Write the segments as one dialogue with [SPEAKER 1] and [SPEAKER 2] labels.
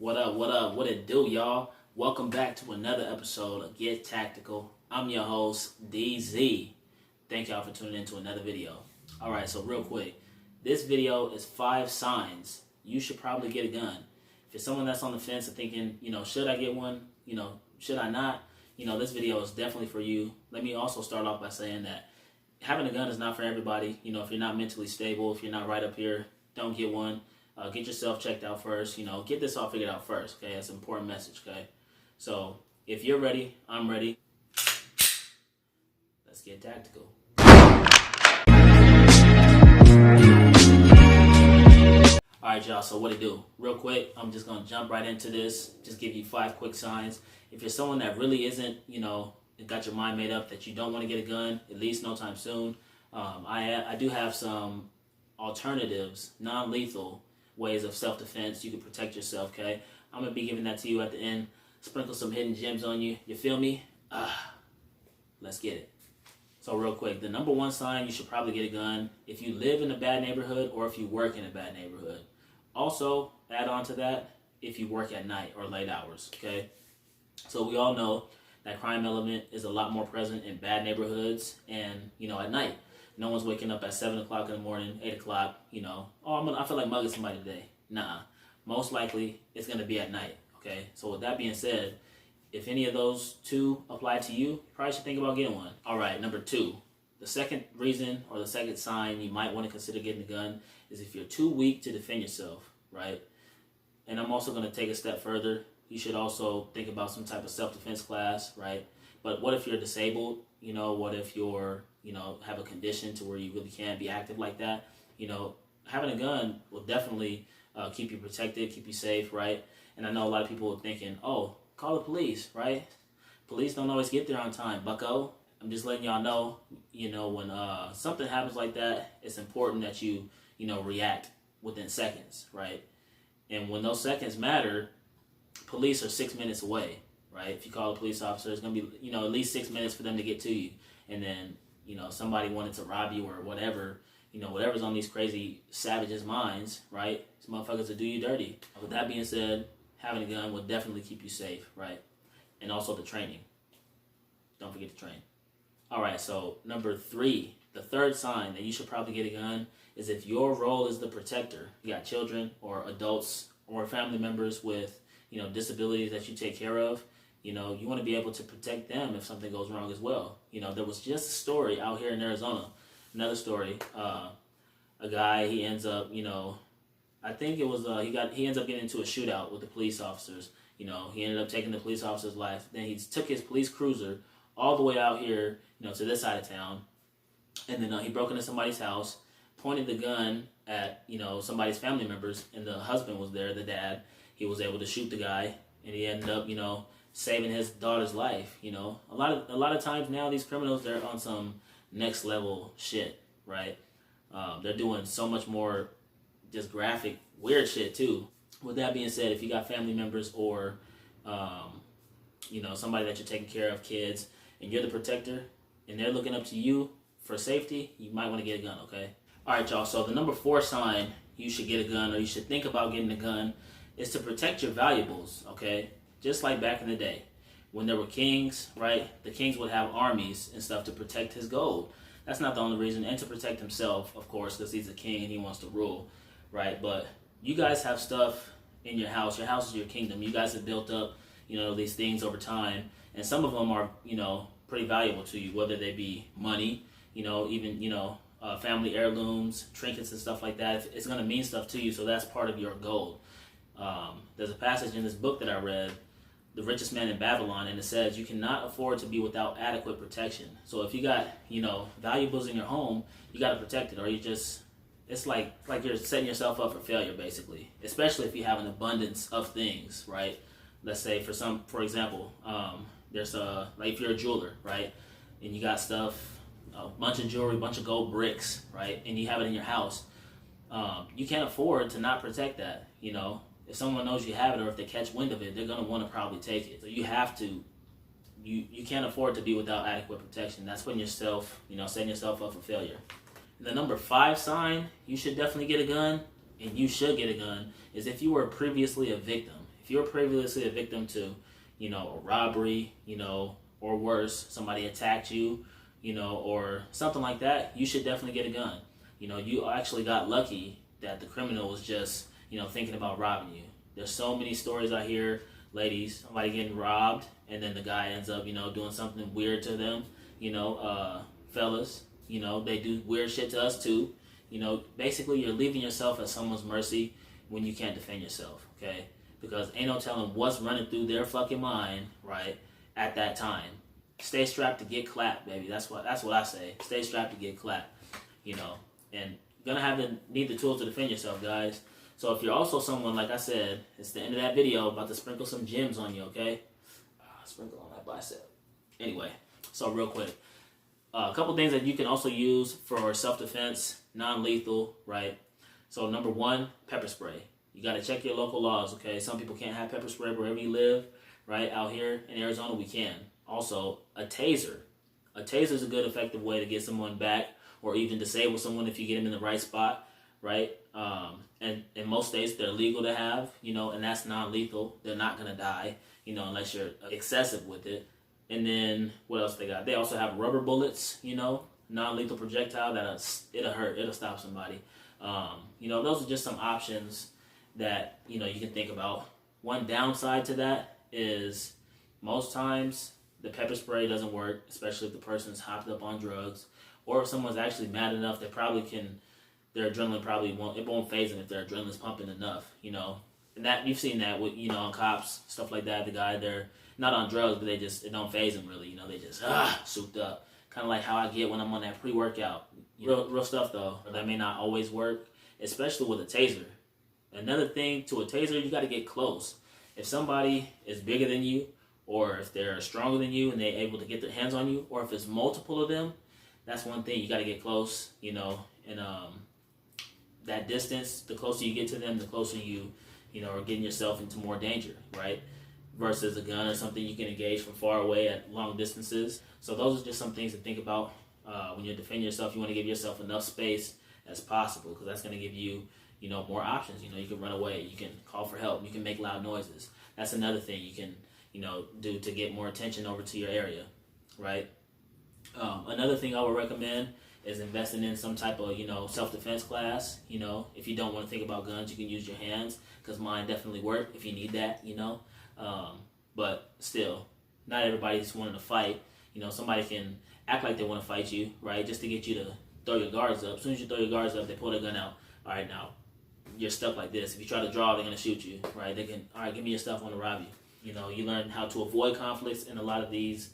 [SPEAKER 1] What up, what up, what it do, y'all? Welcome back to another episode of Get Tactical. I'm your host, DZ. Thank y'all for tuning in to another video. Alright, so real quick, this video is 5 signs you should probably get a gun. If you're someone that's on the fence and thinking, should I get one? Should I not? This video is definitely for you. Let me also start off by saying that having a gun is not for everybody. If you're not mentally stable, if you're not right up here, don't get one. Get yourself checked out first. Get this all figured out first. Okay, that's an important message. Okay, so if you're ready, I'm ready. Let's get tactical. All right, y'all. So what to do? Real quick, I'm just gonna jump right into this. Just give you 5 quick signs. If you're someone that really isn't, got your mind made up that you don't want to get a gun, at least no time soon. I do have some alternatives, non-lethal ways of self-defense. You can protect yourself, okay? I'm going to be giving that to you at the end. Sprinkle some hidden gems on you. You feel me? Let's get it. So real quick, the number 1 sign you should probably get a gun if you live in a bad neighborhood or if you work in a bad neighborhood. Also, add on to that, if you work at night or late hours, okay? So we all know that crime element is a lot more present in bad neighborhoods and, at night. No one's waking up at 7 o'clock in the morning, 8 o'clock, I feel like mugging somebody today. Nah, most likely it's going to be at night, okay? So with that being said, if any of those 2 apply to you, you probably should think about getting one. All right, number 2. The second reason or the second sign you might want to consider getting a gun is if you're too weak to defend yourself, right? And I'm also going to take a step further. You should also think about some type of self-defense class, right? But what if you're disabled? What if you're, have a condition to where you really can't be active like that? Having a gun will definitely keep you protected, keep you safe, right? And I know a lot of people are thinking, oh, call the police, right? Police don't always get there on time, bucko. I'm just letting y'all know, when something happens like that, it's important that you, react within seconds, right? And when those seconds matter, police are 6 minutes away, right? If you call a police officer, it's going to be, at least 6 minutes for them to get to you. And then, somebody wanted to rob you or whatever, whatever's on these crazy savages' minds, right? These motherfuckers will do you dirty. With that being said, having a gun will definitely keep you safe, right? And also the training. Don't forget to train. All right, so number 3, the third sign that you should probably get a gun is if your role is the protector. You got children or adults or family members with, disabilities that you take care of. You want to be able to protect them if something goes wrong as well. There was just a story out here in Arizona. Another story. A guy, he ends up, I think it was, he ends up getting into a shootout with the police officers. He ended up taking the police officer's life. Then he took his police cruiser all the way out here, to this side of town. And then he broke into somebody's house, pointed the gun at, somebody's family members, and the husband was there, the dad. He was able to shoot the guy, and he ended up, saving his daughter's life. A lot of times now these criminals, they're on some next level shit, right? They're doing so much more just graphic, weird shit too. With that being said, if you got family members or, somebody that you're taking care of, kids, and you're the protector, and they're looking up to you for safety, you might want to get a gun, okay? All right, y'all. So the number 4 sign you should get a gun or you should think about getting a gun is to protect your valuables, okay? Just like back in the day when there were kings, right? The kings would have armies and stuff to protect his gold. That's not the only reason. And to protect himself, of course, because he's a king and he wants to rule, right? But you guys have stuff in your house. Your house is your kingdom. You guys have built up, these things over time. And some of them are, pretty valuable to you, whether they be money, even, family heirlooms, trinkets and stuff like that. It's going to mean stuff to you, so that's part of your gold. There's a passage in this book that I read, The Richest Man in Babylon, and it says you cannot afford to be without adequate protection. So if you got, valuables in your home, you got to protect it, or it's like you're setting yourself up for failure, basically, especially if you have an abundance of things, right? Let's say for example, there's like if you're a jeweler, right? And you got stuff, a bunch of jewelry, a bunch of gold bricks, right? And you have it in your house. You can't afford to not protect that, If someone knows you have it or if they catch wind of it, they're going to want to probably take it. So you have to, you can't afford to be without adequate protection. That's putting yourself, setting yourself up for failure. And the number 5 sign you should definitely get a gun, and you should get a gun, is if you were previously a victim. if you're previously a victim to, a robbery, or worse, somebody attacked you, or something like that, you should definitely get a gun. You actually got lucky that the criminal was just, thinking about robbing you. There's so many stories I hear, ladies, somebody getting robbed, and then the guy ends up, doing something weird to them. Fellas, they do weird shit to us too. Basically you're leaving yourself at someone's mercy when you can't defend yourself, okay? Because ain't no telling what's running through their fucking mind, right, at that time. Stay strapped to get clapped, baby. That's what I say. Stay strapped to get clapped, and you're gonna need the tools to defend yourself, guys. So if you're also someone, like I said, it's the end of that video, about to sprinkle some gems on you, okay? Sprinkle on that bicep. Anyway, so real quick, a couple things that you can also use for self-defense, non-lethal, right? So number one, pepper spray. You got to check your local laws, okay? Some people can't have pepper spray wherever you live, right? Out here in Arizona, we can. Also, a taser. A taser is a good, effective way to get someone back, or even disable someone if you get them in the right spot, right? And in most states, they're legal to have, and that's non-lethal. They're not going to die, unless you're excessive with it. And then what else they got? They also have rubber bullets, non-lethal projectile it'll hurt, it'll stop somebody. Those are just some options that, you can think about. One downside to that is most times the pepper spray doesn't work, especially if the person's hopped up on drugs, or if someone's actually mad enough, their adrenaline probably won't phase them if their adrenaline's pumping enough, And that you've seen that with, on cops, stuff like that. The guy, they're not on drugs, but it don't phase them really, they just souped up. Kind of like how I get when I'm on that pre-workout. Real stuff though. That may not always work, especially with a taser. Another thing, to a taser, you got to get close. If somebody is bigger than you, or if they're stronger than you and they're able to get their hands on you, or if it's multiple of them, that's one thing. You got to get close, and that distance, the closer you get to them, the closer you are getting yourself into more danger, right? Versus a gun or something you can engage from far away at long distances. So those are just some things to think about when you're defending yourself. You want to give yourself enough space as possible, because that's going to give you, more options. You can run away, you can call for help, you can make loud noises. That's another thing you can, do to get more attention over to your area, right? Another thing I would recommend is investing in some type of, self-defense class. If you don't want to think about guns, you can use your hands, because mine definitely work if you need that, but still, not everybody's wanting to fight. Somebody can act like they want to fight you, right, just to get you to throw your guards up. As soon as you throw your guards up, they pull their gun out. All right, now, you're stuck like this. If you try to draw, they're going to shoot you, right? They can, all right, give me your stuff, I want to rob you. You learn how to avoid conflicts in a lot of these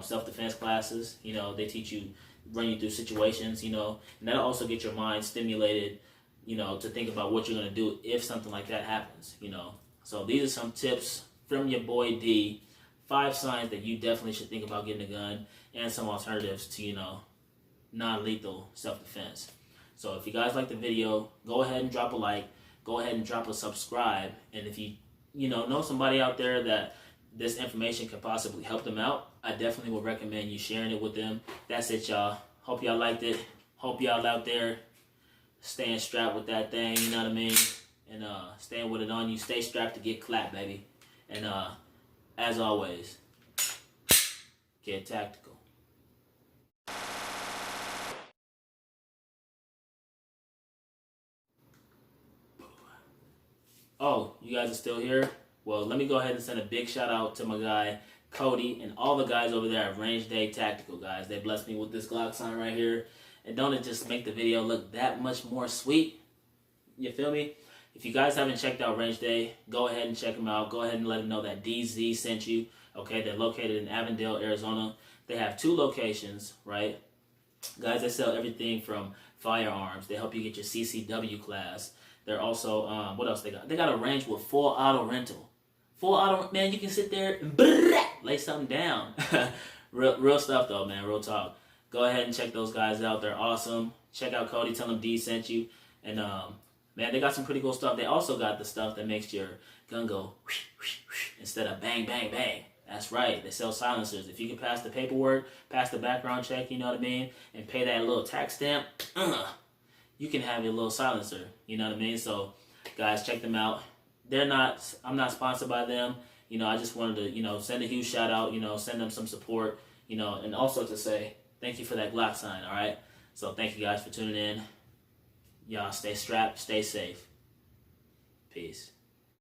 [SPEAKER 1] self-defense classes. They teach you, run you through situations, and that'll also get your mind stimulated, to think about what you're going to do if something like that happens, So these are some tips from your boy D. 5 signs that you definitely should think about getting a gun, and some alternatives to, non-lethal self-defense. So if you guys like the video, go ahead and drop a like, go ahead and drop a subscribe, and if you know somebody out there that this information could possibly help them out, I definitely would recommend you sharing it with them. That's it, y'all. Hope y'all liked it. Hope y'all out there staying strapped with that thing, you know what I mean? And staying with it on you. Stay strapped to get clapped, baby. And as always, get tactical. Oh, you guys are still here? Well, let me go ahead and send a big shout out to my guy, Cody, and all the guys over there at Range Day Tactical, guys. They blessed me with this Glock sign right here. And don't it just make the video look that much more sweet? You feel me? If you guys haven't checked out Range Day, go ahead and check them out. Go ahead and let them know that DZ sent you. Okay, they're located in Avondale, Arizona. They have 2 locations, right? Guys, they sell everything from firearms. They help you get your CCW class. They're also, what else they got? They got a range with full auto rental. Full auto, man, you can sit there and lay something down. real stuff though, man, real talk. Go ahead and check those guys out. They're awesome. Check out Cody, tell him D sent you. And, man, they got some pretty cool stuff. They also got the stuff that makes your gun go instead of bang, bang, bang. That's right. They sell silencers. If you can pass the paperwork, pass the background check, you know what I mean, and pay that little tax stamp, you can have your little silencer, you know what I mean? So, guys, check them out. I'm not sponsored by them. I just wanted to, send a huge shout out, send them some support, and also to say thank you for that Glock sign, all right? So thank you guys for tuning in. Y'all stay strapped, stay safe. Peace.